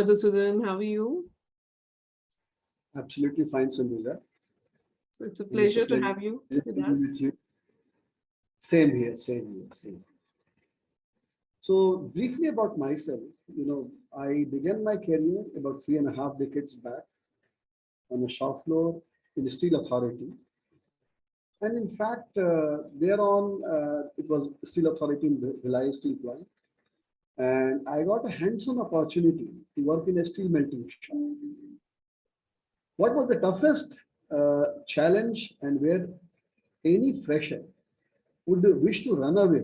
Madhusudan. How are you? Absolutely fine, Sandhya. So it's a And it's a pleasure to pleasure have you with being us. with you. Same here, same here, same. So briefly about myself, I began my career about 3.5 decades back on a shop floor in the steel authority. And in fact, thereon, it was steel authority in the Bhilai steel plant. And I got a hands-on opportunity to work in a steel melting shop. What was the toughest challenge and where any fresher would wish to run away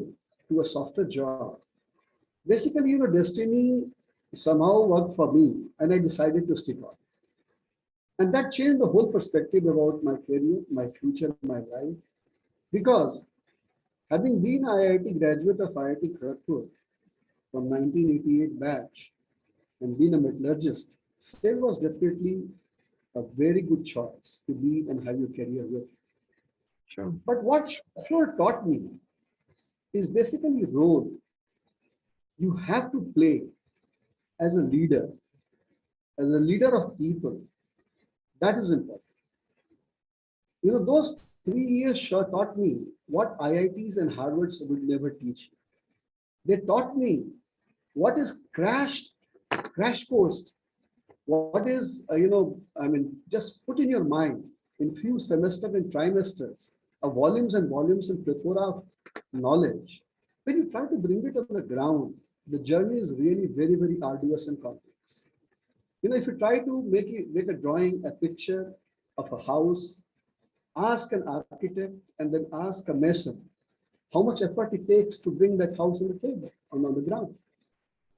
to a softer job? Basically, destiny somehow worked for me and I decided to stick on. And that changed the whole perspective about my career, my future, my life. Because having been IIT graduate of IIT Kharagpur from 1988 batch and been a metallurgist, SAIL was definitely a very good choice to be and have your career with. Sure. But what Shore taught me is basically role you have to play as a leader, as a leader of people. That is important. Those 3 years sure taught me what IITs and Harvards would never teach you. They taught me what is crash course. What is, just put in your mind in few semesters and trimesters of volumes and volumes and plethora of knowledge. When you try to bring it on the ground, the journey is really very, very arduous and complex. If you try to make a drawing, a picture of a house, ask an architect and then ask a mason how much effort it takes to bring that house on the table, on the ground.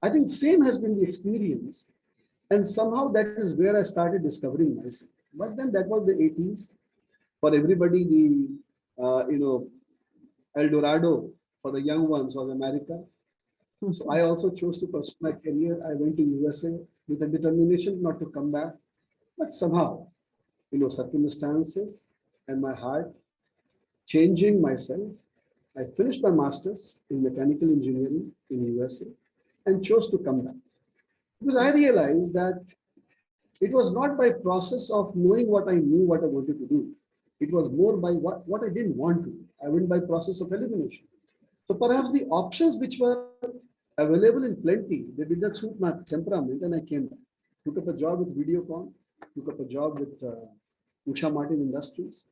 I think same has been the experience. And somehow that is where I started discovering myself. But then that was the 80s. For everybody, the El Dorado for the young ones was America. So I also chose to pursue my career. I went to USA with a determination not to come back. But somehow, circumstances and my heart changing myself, I finished my master's in mechanical engineering in USA and chose to come back. Because I realized that it was not by process of knowing what I knew, what I wanted to do. It was more by what I didn't want to. I went by process of elimination. So perhaps the options which were available in plenty, they did not suit my temperament, and I came back. Took up a job with Videocon, took up a job with Usha Martin Industries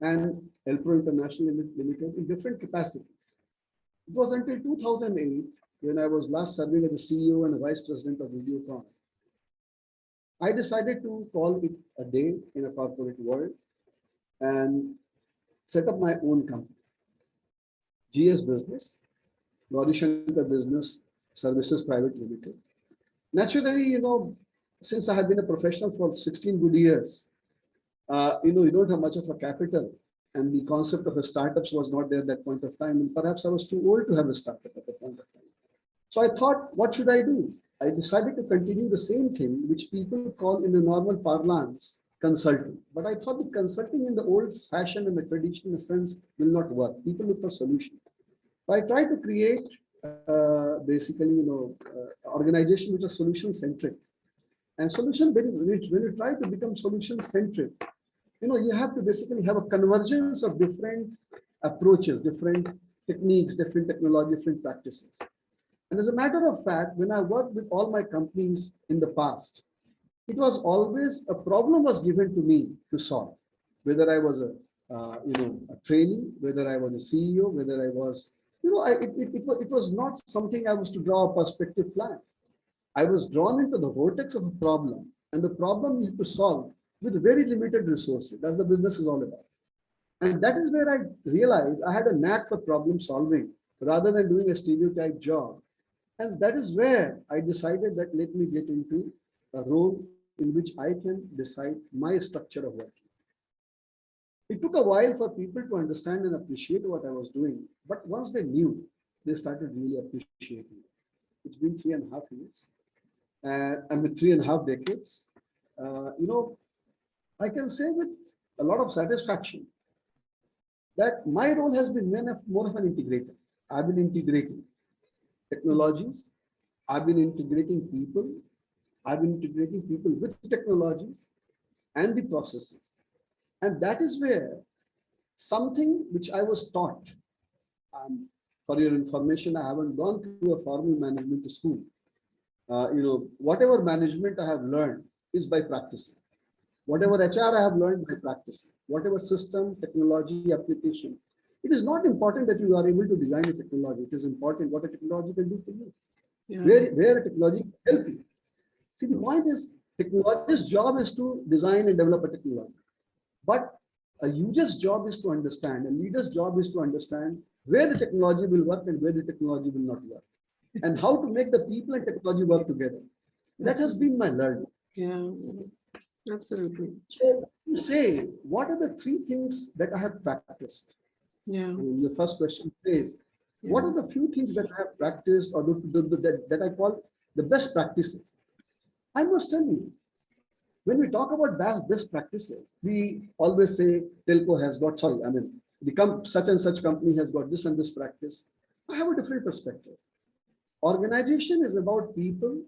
and Elpro International Limited in different capacities. It was until 2008 when I was last serving as the CEO and Vice President of Videocon. I decided to call it a day in a corporate world and set up my own company, GS Business, Gauri Shankar Business Services Private Limited. Naturally, since I have been a professional for 16 good years, you don't have much of a capital, and the concept of a startups was not there at that point of time. And perhaps I was too old to have a startup at that point of time. So I thought, what should I do? I decided to continue the same thing, which people call in the normal parlance consulting. But I thought the consulting in the old fashion and the traditional sense will not work. People look for solutions. So I tried to create basically, organization which is solution centric. And solution, when you try to become solution centric, you have to basically have a convergence of different approaches, different techniques, different technology, different practices. And as a matter of fact, when I worked with all my companies in the past, it was always a problem was given to me to solve. Whether I was a trainee, whether I was a CEO, whether I was, it was not something I was to draw a perspective plan. I was drawn into the vortex of a problem, and the problem you have to solve with very limited resources. That's the business is all about. And that is where I realized I had a knack for problem solving rather than doing a stereotype job. And that is where I decided that let me get into a role in which I can decide my structure of working. It took a while for people to understand and appreciate what I was doing. But once they knew, they started really appreciating it. It's been 3.5 years. And with 3.5 decades, I can say with a lot of satisfaction that my role has been more of an integrator. I've been integrating technologies, I've been integrating people, I've been integrating people with technologies and the processes. And that is where something which I was taught, for your information, I haven't gone through a formal management school. Whatever management I have learned is by practicing. Whatever HR I have learned by practicing. Whatever system, technology, application. It is not important that you are able to design a technology. It is important what a technology can do for you. Yeah. Where a technology can help you. See, the point is, technologist's job is to design and develop a technology. But a user's job is to understand, a leader's job is to understand where the technology will work and where the technology will not work, and how to make the people and technology work together. That has been my learning. Yeah, absolutely. So you say, what are the three things that I have practiced? Yeah. Your first question says, what are the few things that I have practiced or that I call the best practices? I must tell you, when we talk about best practices, we always say telco has got, such and such company has got this and this practice. I have a different perspective. Organization is about people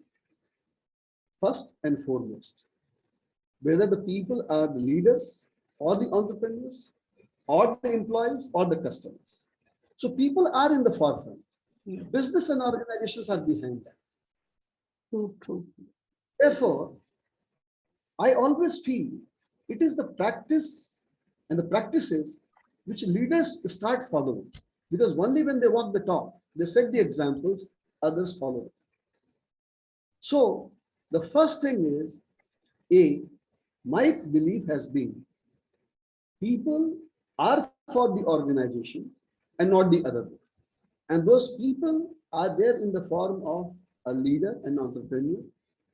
first and foremost. Whether the people are the leaders or the entrepreneurs or the employees or the customers. So people are in the forefront. Yeah. Business and organizations are behind that. True. Therefore, I always feel it is the practice and the practices which leaders start following, because only when they walk the talk, they set the examples, others follow. So the first thing is, my belief has been people are for the organization and not the other way. And those people are there in the form of a leader, an entrepreneur,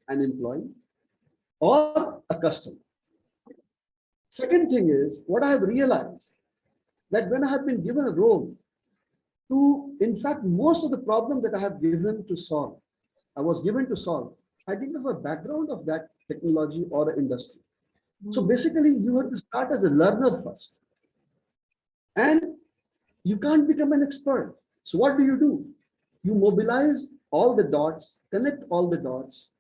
an employee, or a customer. Second thing is, what I have realized that when I have been given a role to, in fact, most of the problem that I have given to solve, I was given to solve, I didn't have a background of that technology or industry. So basically, you have to start as a learner first. And you can't become an expert. So what do? You mobilize all the dots, connect all the dots,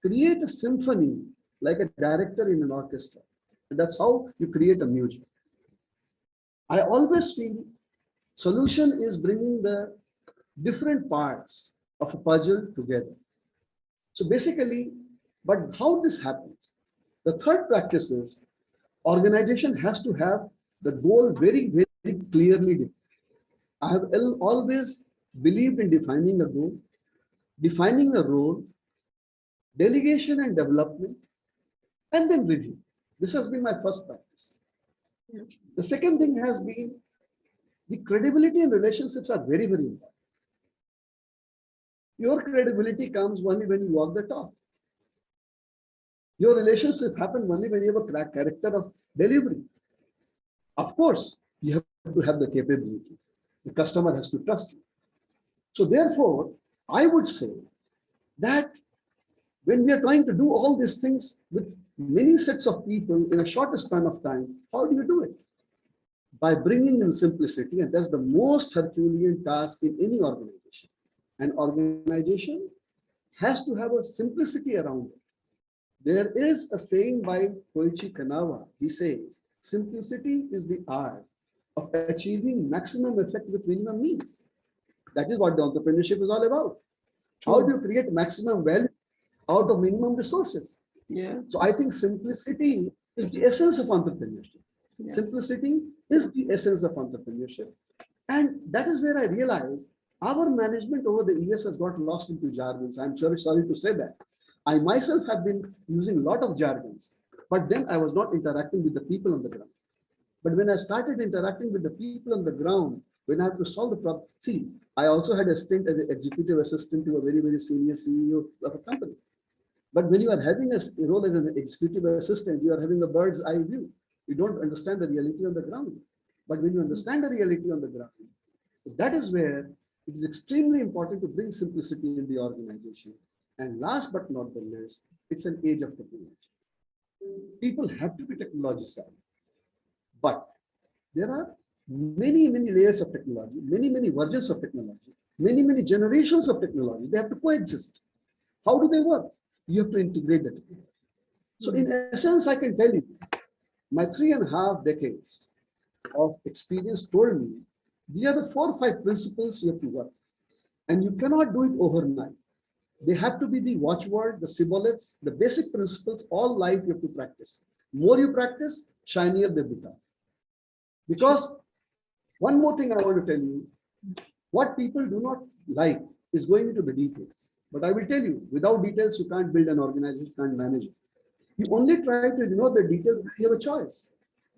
create a symphony like a director in an orchestra. And that's how you create a music. I always feel solution is bringing the different parts of a puzzle together. So basically, but how this happens? The third practice is organization has to have the goal very, very clearly defined. I have always believed in defining a goal, defining a role, delegation and development, and then review. This has been my first practice. Yeah. The second thing has been the credibility and relationships are very, very important. Your credibility comes only when you walk the talk. Your relationship happens only when you have a character of delivery. Of course, you have to have the capability. The customer has to trust you. So therefore, I would say that when we are trying to do all these things with many sets of people in a shorter span of time, how do you do it? By bringing in simplicity, and that's the most Herculean task in any organization. An organization has to have a simplicity around it. There is a saying by Koichi Kanawa. He says, simplicity is the art of achieving maximum effect with minimum means. That is what the entrepreneurship is all about. How do you create maximum value out of minimum resources? Yeah. So I think simplicity is the essence of entrepreneurship. Yeah. Simplicity is the essence of entrepreneurship. And that is where I realize our management over the years has got lost into jargons. I'm sorry to say that. I myself have been using a lot of jargons, but then I was not interacting with the people on the ground. But when I started interacting with the people on the ground, when I have to solve the problem, see, I also had a stint as an executive assistant to a very, very senior CEO of a company. But when you are having a role as an executive assistant, you are having a bird's eye view. You don't understand the reality on the ground. But when you understand the reality on the ground, that is where it is extremely important to bring simplicity in the organization. And last but not the least, it's an age of technology. People have to be technology savvy. But there are many, many layers of technology, many, many versions of technology, many, many generations of technology. They have to coexist. How do they work? You have to integrate that. So in essence, I can tell you, my 3.5 decades of experience told me these are the 4 or 5 principles you have to work. And you cannot do it overnight. They have to be the watchword, the shibboleths, the basic principles, all life you have to practice. More you practice, shinier they become. Because one more thing I want to tell you, what people do not like is going into the details. But I will tell you, without details, you can't build an organization, can't manage it. You only try to ignore the details when you have a choice.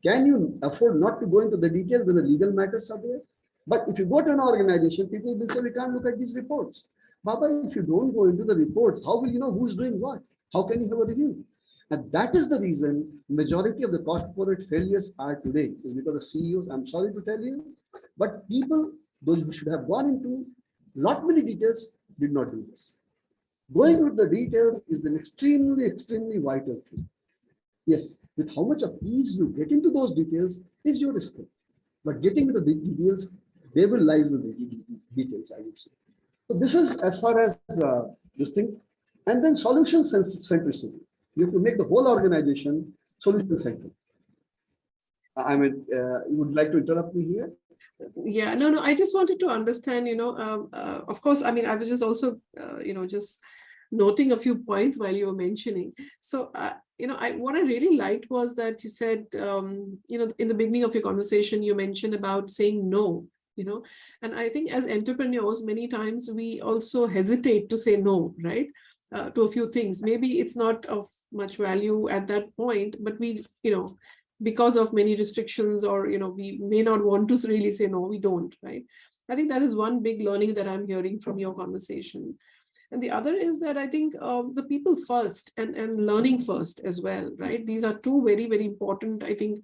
Can you afford not to go into the details when the legal matters are there? But if you go to an organization, people will say, we can't look at these reports. Baba, if you don't go into the reports, how will you know who's doing what? How can you have a review? And that is the reason majority of the corporate failures are today, is because the CEOs, I'm sorry to tell you, but people, those who should have gone into lot many details, did not do this. Going with the details is an extremely, extremely vital thing. Yes, with how much of ease you get into those details is your skill. But getting into the details, they will lies in the details, I would say. So this is as far as this thing. And then solution centricity. You have to make the whole organization solution centric. I mean, you would like to interrupt me here? Yeah, no, I just wanted to understand, of course, I mean, I was just also, just noting a few points while you were mentioning. So, what I really liked was that you said, in the beginning of your conversation, you mentioned about saying no, and I think as entrepreneurs, many times we also hesitate to say no, right? To a few things. Maybe it's not of much value at that point, but we, because of many restrictions, or we may not want to really say no, we don't, right? I think that is one big learning that I'm hearing from your conversation. And the other is that I think the people first and learning first as well, right? These are two very, very important, I think,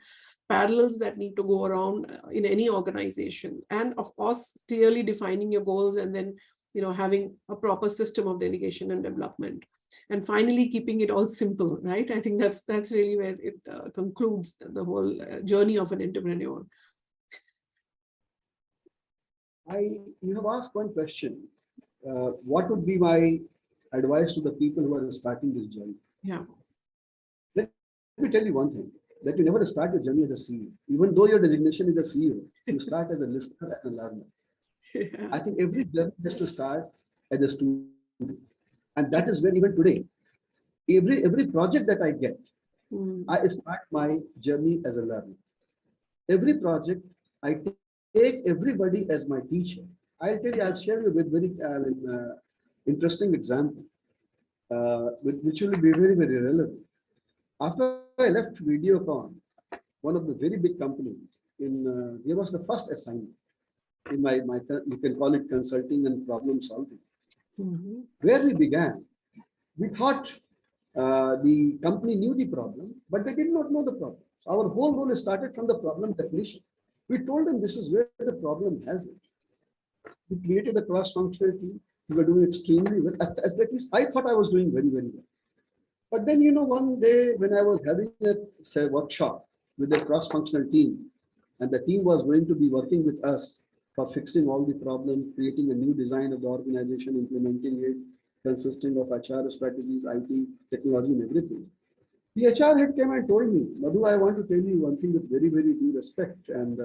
parallels that need to go around in any organization. And of course, clearly defining your goals, and then having a proper system of delegation and development. And finally, keeping it all simple, right? I think that's really where it concludes the whole journey of an entrepreneur. You have asked one question. What would be my advice to the people who are starting this journey? Yeah. Let me tell you one thing, that you never start your journey as a CEO. Even though your designation is a CEO, you start as a listener and a learner. Yeah. I think every journey has to start as a student. And that is where even today, every project that I get, I start my journey as a learner. Every project, I take everybody as my teacher. I'll share you with very interesting example, which will be very, very relevant. After I left Videocon, one of the very big companies, here was the first assignment in my you can call it consulting and problem solving. Where we began, we thought the company knew the problem, but they did not know the problem. So our whole role started from the problem definition. We told them this is where the problem has it. We created a cross-functional team. We were doing extremely well. At least I thought I was doing very, very well. But then, one day when I was having a workshop with the cross-functional team, and the team was going to be working with us for fixing all the problems, creating a new design of the organization, implementing it, consisting of HR strategies, IT, technology, and everything. The HR head came and told me, Madhu, I want to tell you one thing with very, very due respect and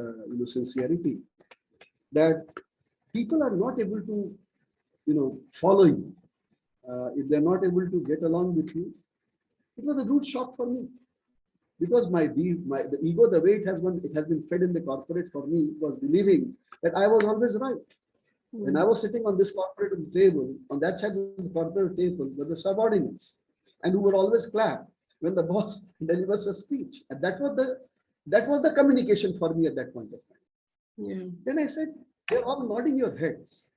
sincerity, that people are not able to, follow you. If they're not able to get along with you, it was a rude shock for me. Because the ego, the way it has been fed in the corporate for me, was believing that I was always right. When I was sitting on this corporate table, on that side of the corporate table were the subordinates, and who would always clap when the boss delivers a speech. And that was the communication for me at that point of time. Yeah. Then I said, they're all nodding your heads.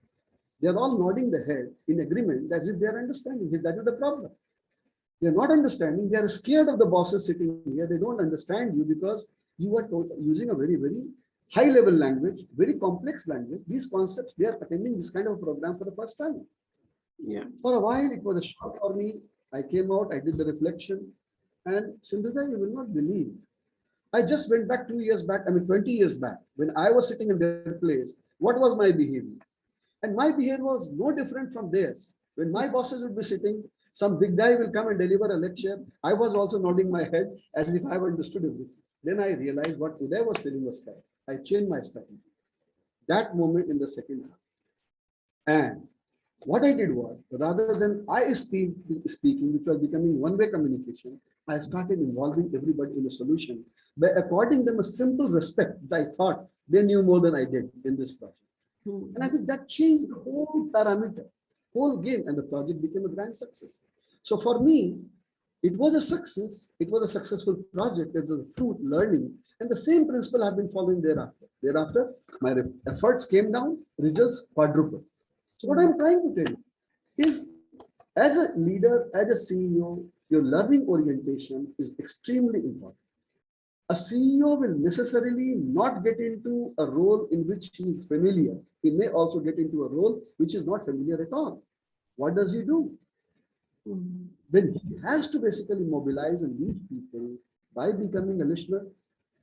They're all nodding the head in agreement as if they're understanding. That is the problem. They're not understanding. They are scared of the bosses sitting here. They don't understand you because you are using a very, very high level language, very complex language. These concepts, they are attending this kind of program for the first time. Yeah. For a while, it was a shock for me. I came out, I did the reflection, and Sindhuja, you will not believe. I just went back 2 years back, 20 years back, when I was sitting in their place. What was my behavior? And my behavior was no different from theirs. When my bosses would be sitting, Some big guy will come and deliver a lecture. I was also nodding my head as if I have understood everything. Then I realized what Uday was telling was correct. I changed my strategy. That moment in the second half. And what I did was, rather than speaking, which was becoming one-way communication, I started involving everybody in a solution by according them a simple respect that I thought they knew more than I did in this project. And I think that changed the whole parameter, whole game, and the project became a grand success. So for me, it was a success. It was a successful project. It was a fruit learning, and the same principle I've been following thereafter. Thereafter, my efforts came down, results quadrupled. So what I'm trying to tell you is, as a leader, as a CEO, your learning orientation is extremely important. A CEO will necessarily not get into a role in which he is familiar. He may also get into a role which is not familiar at all. What does he do? Then he has to basically mobilize and lead people by becoming a listener,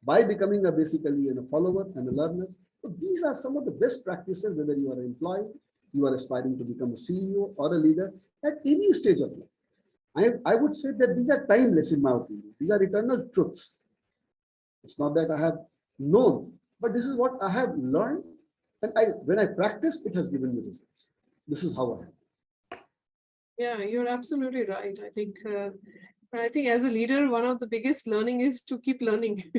by becoming a basically a follower and a learner. So these are some of the best practices, whether you are an employee, you are aspiring to become a CEO or a leader at any stage of life. I would say that these are timeless in my opinion. These are eternal truths. It's not that I have known, but this is what I have learned. And when I practice, it has given me results. This is how I am. Yeah, you're absolutely right. I think as a leader, one of the biggest learning is to keep learning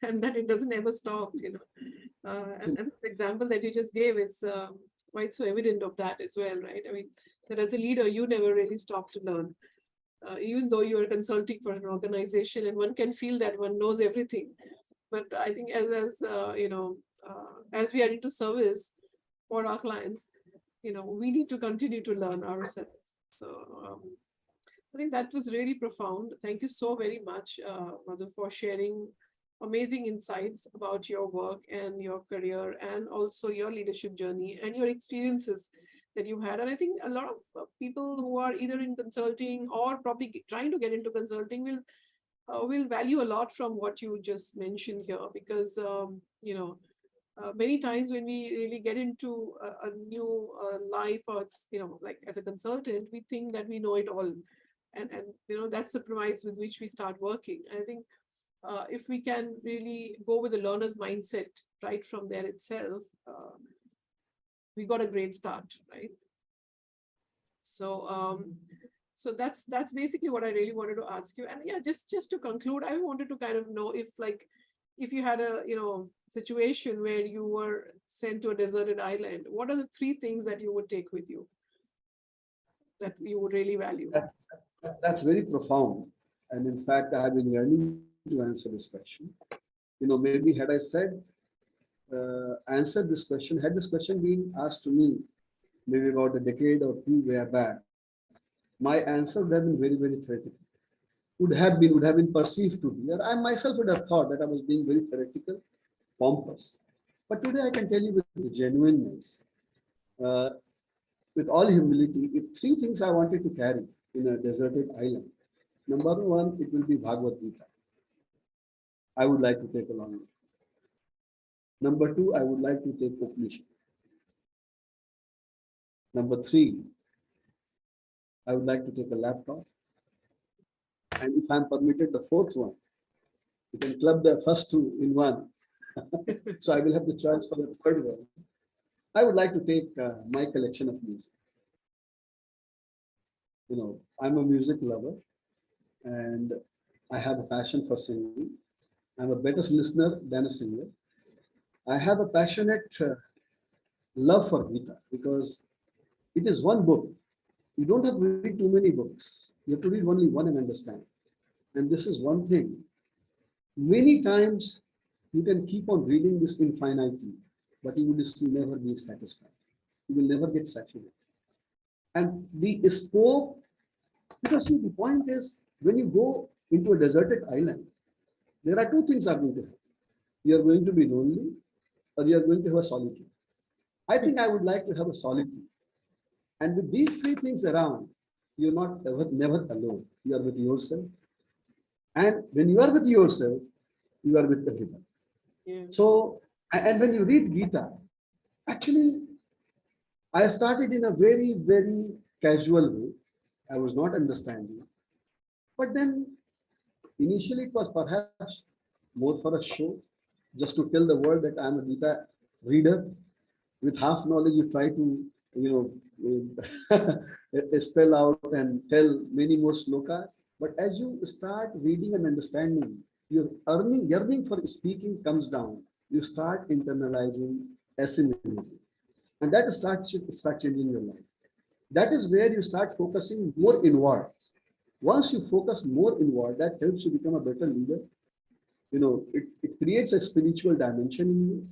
and that it doesn't ever stop, and the example that you just gave is quite so evident of that as well, right? I mean, that as a leader, you never really stop to learn. Even though you are consulting for an organization and one can feel that one knows everything. But I think as we are into service for our clients, we need to continue to learn ourselves. So I think that was really profound. Thank you so very much, Madhu, for sharing amazing insights about your work and your career and also your leadership journey and your experiences that you had. And I think a lot of people who are either in consulting or probably trying to get into consulting will value a lot from what you just mentioned here, because many times when we really get into a new life, or it's, like as a consultant, we think that we know it all, and that's the premise with which we start working. And I think if we can really go with the learner's mindset right from there itself, we got a great start, right? So that's basically what I really wanted to ask you. And yeah, just to conclude, I wanted to kind of know if you had a situation where you were sent to a deserted island, what are the 3 things that you would take with you that you would really value? That's very profound. And in fact, I have been learning to answer this question. Maybe had I answered this question, had this question been asked to me maybe about a decade or 2 way back, my answer would have been very, very theoretical. Would have been perceived to be, or I myself would have thought that I was being very theoretical, pompous. But today I can tell you with genuineness, with all humility, if 3 things I wanted to carry in a deserted island, number 1, it will be Bhagavad Gita. I would like to take along. Number 2, I would like to take Upanishad. Number 3, I would like to take a laptop. And if I'm permitted the 4th one, you can club the first 2 in one. So I will have the choice for the 3rd one. I would like to take my collection of music. I'm a music lover and I have a passion for singing. I'm a better listener than a singer. I have a passionate love for Gita because it is one book. You don't have to read too many books. You have to read only one and understand. And this is one thing. Many times you can keep on reading this infinitely, but you will never be satisfied. You will never get saturated. And the scope, because see, the point is, when you go into a deserted island, there are 2 things are going to happen. You are going to be lonely or you are going to have a solitude. I think I would like to have a solitude. And with these 3 things around, you're never alone. You are with yourself. And when you are with yourself, you are with everyone. Yeah. So, and when you read Gita, actually, I started in a very, very casual way. I was not understanding. But then initially it was perhaps more for a show, just to tell the world that I'm a Gita reader. With half knowledge, you try to, spell out and tell many more slokas. But as you start reading and understanding, your yearning for speaking comes down. You start internalizing, assimilating, and that start changing your life. That is where you start focusing more inwards. Once you focus more inward, that helps you become a better leader. It creates a spiritual dimension in you.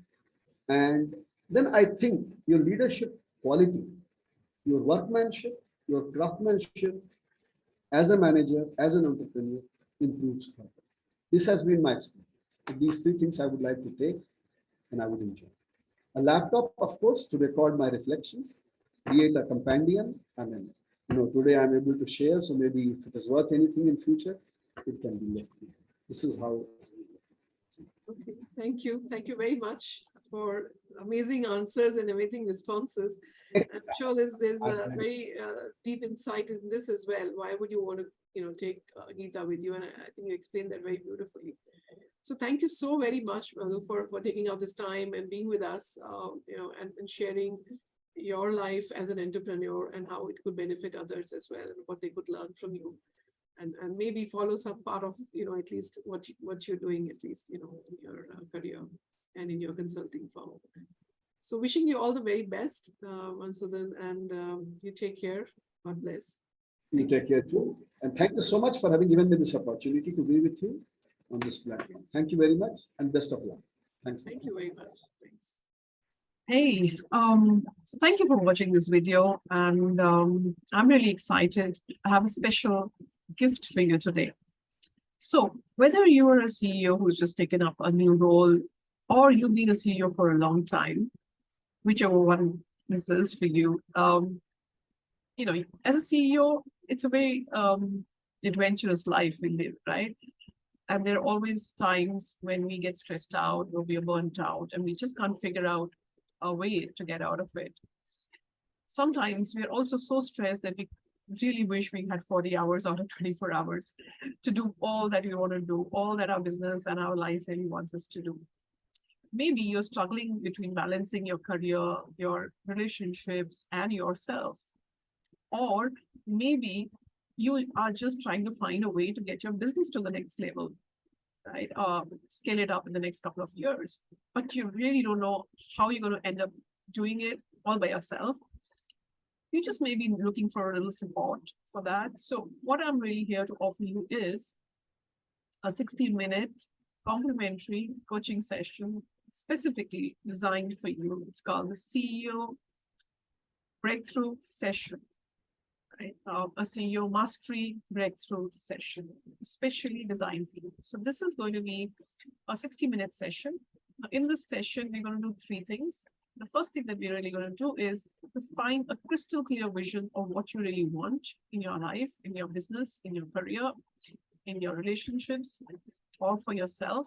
And then I think your leadership quality, your workmanship, your craftsmanship as a manager, as an entrepreneur improves further. This has been my experience. These three things I would like to take and I would enjoy. A laptop, of course, to record my reflections, create a compendium, and then, today I'm able to share. So maybe if it is worth anything in future, it can be left. This is how. Okay, thank you. Thank you very much for amazing answers and amazing responses. I'm sure there's a very deep insight in this as well. Why would you want to, take Geeta with you? And I think you explained that very beautifully. So thank you so very much, Madhu, for taking out this time and being with us, and sharing your life as an entrepreneur and how it could benefit others as well, and what they could learn from you. And maybe follow some part of, at least what you're doing, at least, in your career and in your consulting firm. So wishing you all the very best, Madhusudan, and you take care. God bless. You take care too. And thank you so much for having given me this opportunity to be with you on this platform. Thank you very much and best of luck. Thanks. Thank you very much. Thanks. Hey, so thank you for watching this video, and I'm really excited. I have a special gift for you today. So whether you are a CEO who's just taken up a new role, or you've been a CEO for a long time, whichever one this is for you, as a CEO, it's a very adventurous life we live, right? And there are always times when we get stressed out or we are burnt out and we just can't figure out a way to get out of it. Sometimes we're also so stressed that we really wish we had 40 hours out of 24 hours to do all that we want to do, all that our business and our life really wants us to do. Maybe you're struggling between balancing your career, your relationships, and yourself. Or maybe you are just trying to find a way to get your business to the next level, right? Scale it up in the next couple of years, but you really don't know how you're going to end up doing it all by yourself. You just may be looking for a little support for that. So what I'm really here to offer you is a 60-minute complimentary coaching session specifically designed for you. It's called the CEO Breakthrough Session. Right? A CEO Mastery Breakthrough Session, especially designed for you. So this is going to be a 60-minute session. In this session, we're going to do three things. The first thing that we're really going to do is to find a crystal clear vision of what you really want in your life, in your business, in your career, in your relationships, or for yourself.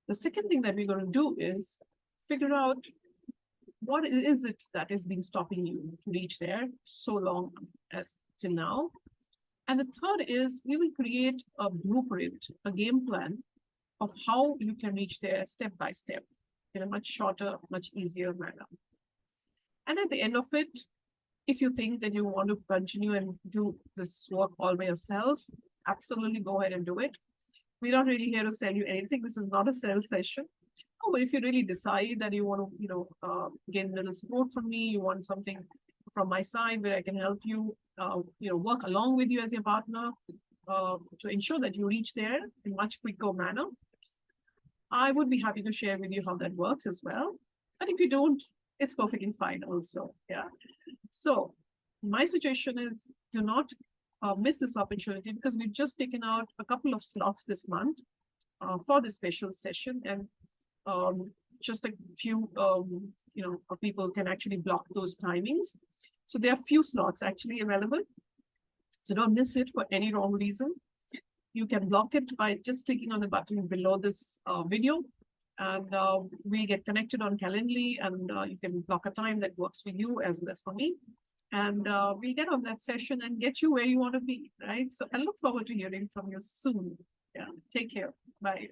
The second thing that we're going to do is figure out what is it that has been stopping you to reach there so long as till now. And the third is we will create a blueprint, a game plan of how you can reach there step by step in a much shorter, much easier manner. And at the end of it, if you think that you want to continue and do this work all by yourself, absolutely go ahead and do it. We're not really here to sell you anything. This is not a sales session. Oh, but if you really decide that you want to, get a little support from me, you want something from my side where I can help you, work along with you as your partner to ensure that you reach there in much quicker manner, I would be happy to share with you how that works as well. But if you don't, it's perfectly fine also. Yeah. So my suggestion is do not miss this opportunity, because we've just taken out a couple of slots this month for this special session, and just a few, people can actually block those timings. So there are few slots actually available. So don't miss it for any wrong reason. You can block it by just clicking on the button below this video, and we get connected on Calendly, and you can block a time that works for you as well as for me. And we'll get on that session and get you where you want to be, right? So I look forward to hearing from you soon. Yeah, take care. Bye.